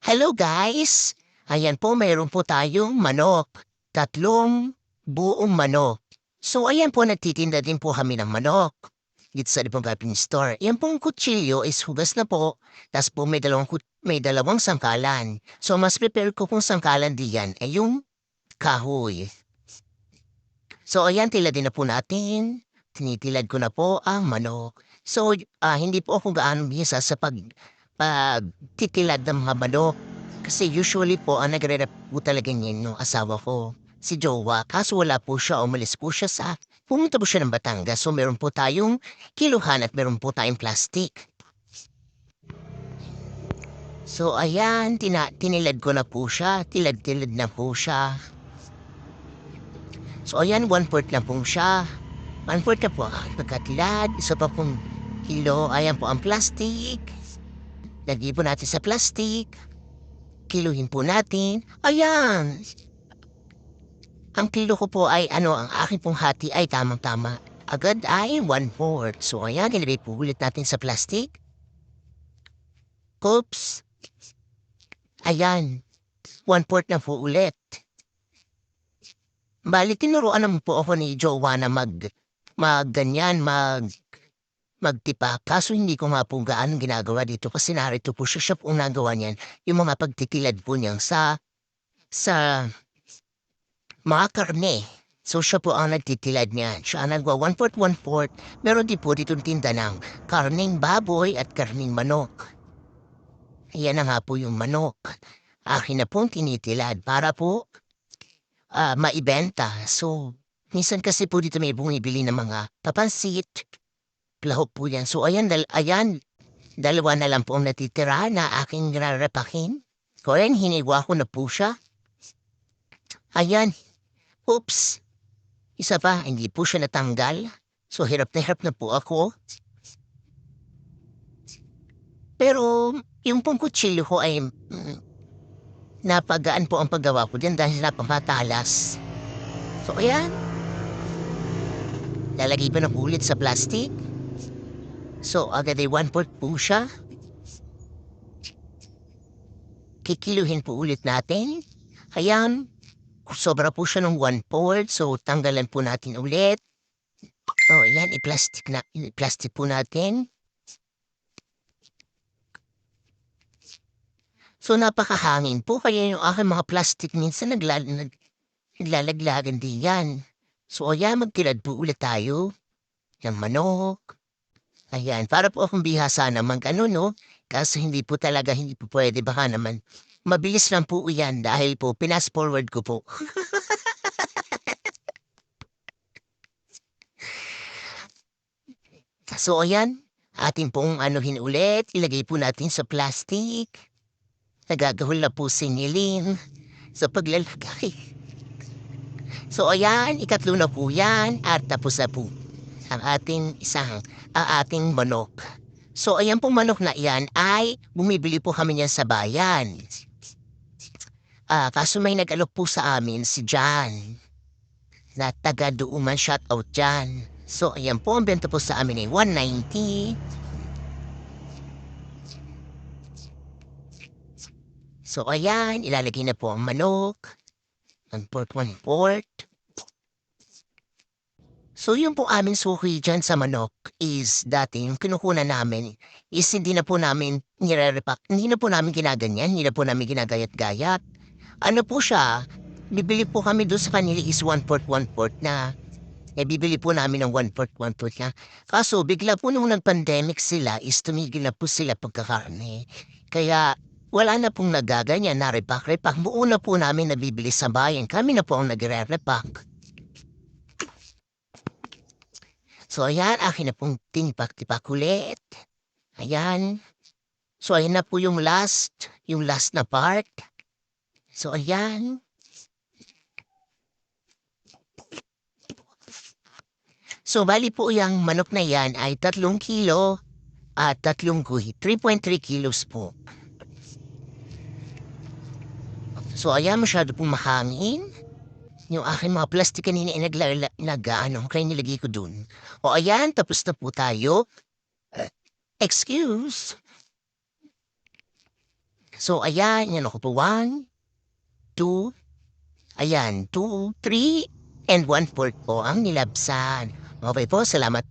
Hello guys! Ayan po, mayroon po tayong manok. Tatlong buong manok. So ayan po, nagtitinda din po kami ng manok. Dito sa Lipong Gaping Store. Yan pong kutsilyo is hugas na po. Tapos po may dalawang sangkalan. So mas prepare ko pong sangkalan diyan ay yung kahoy. So ayan, tilad na po natin. Tinitilad ko na po ang manok. So hindi po ako gaano bisa sa pagtitilad ng mga manok. Kasi usually po ang nagre-rep po talaga niyan yung asawa ko, si Jowa. Kaso wala po siya, umalis po siya pumunta po siya ng Batangas. So meron po tayong kiluhan at meron po tayong plastic. So ayan, tinilad ko na po siya, tilad-tilad na po siya. So ayan, 1/4 lang po siya. 1/4 na po ang pagkatilad. Isa pa pong kilo. Ayan po ang plastic. Lagay po natin sa plastic. Kiluhin po natin. Ayan! Ang kilo ko po ay ang aking pong hati ay tamang-tama. Agad ay 1/4. So ayan, ilagay po ulit natin sa plastic. Oops! Ayan, 1/4 na po ulit. Bali, tinuruan naman po ako ni Jowa na magtipa. Kaso hindi ko nga po gaano ginagawa dito kasi narito po siya po nagawa niyan. Yung mga pagtitilad po niyang sa mga karne. So siya po ang nagtitilad niyan. Siya ang nagwa 1/4, 1/4. Meron din po ditong tinda ng karning baboy at karning manok. Ayan na nga po yung manok. Akin na pong tinitilad para po maibenta. So, minsan kasi po dito may bumibili ng mga papansit, lahok po yan. So, ayan, dalawa na lang po ang natitira na aking rarapakin. So, ayan, hiniwa ko na po siya. Ayan, oops, isa pa, hindi po siya natanggal. So, hirap na po ako. Pero, yung pong kutsilyo ko ay napagaan po ang paggawa ko din dahil napakatalas. So, ayan. Lalagay pa ng ulit sa plastic. So, agad ay 1/4 po siya. Kikiluhin po ulit natin. Ayan. Sobra po siya ng 1/4. So, tanggalan po natin ulit. So, ayan. I-plastic po natin. So, napakahangin po. Kaya yung aking mga plastic minsan naglalaglagan din yan. So, ayan. Magtilad po ulit tayo ng manok. Ayan, para po akong bihasa na no? Kaso hindi po pwede. Baka naman, mabilis lang po yan dahil po pinas-forward ko po. So, ayan, ating pong anuhin ulit. Ilagay po natin sa plastic. Nagagahol na po sinilin sa paglalagay. So, ayan, ikatlo na po yan at tapos na po ang ating manok. So, ayan pong manok na iyan ay bumibili po kami niyan sa bayan. Kaso may nag-alok po sa amin si John na taga-Duuman, shoutout dyan. So, ayan po, ang benta po sa amin ay 190. So, ayan, ilalagay na po ang manok. 1/4, 1/4. So, yung po aming suki dyan sa manok is dati yung kinukunan namin is hindi na po namin nire-repack. Hindi na po namin ginaganyan, hindi na po namin ginagayat-gayat. Ano po siya, bibili po kami doon sa kanila is 1/4, 1/4 na. Bibili po namin ng 1/4, 1/4 na. Kaso bigla po nung nag-pandemic sila is tumigil na po sila pagkakarne. Kaya wala na pong nagaganyan na repack-repack. Buo na po namin nabibili sa bayan. Kami na po ang nagre-repack. So ayan, akin na pong tinipak-tipak ulit. Ayan. So ayan na po yung last na part. So ayan. So bali po yung manok na yan ay 3 kilo at 3 guhit. 3.3 kilos po. So ayan, masyado pong mahangin. Yung aking mga plastic kanina ay kaya nilagay ko dun. O ayan, tapos na po tayo. Excuse. So ayan, yan ako po 1, 2, ayan 2, 3, and 1/4 po ang nilabsan. Okey po, salamat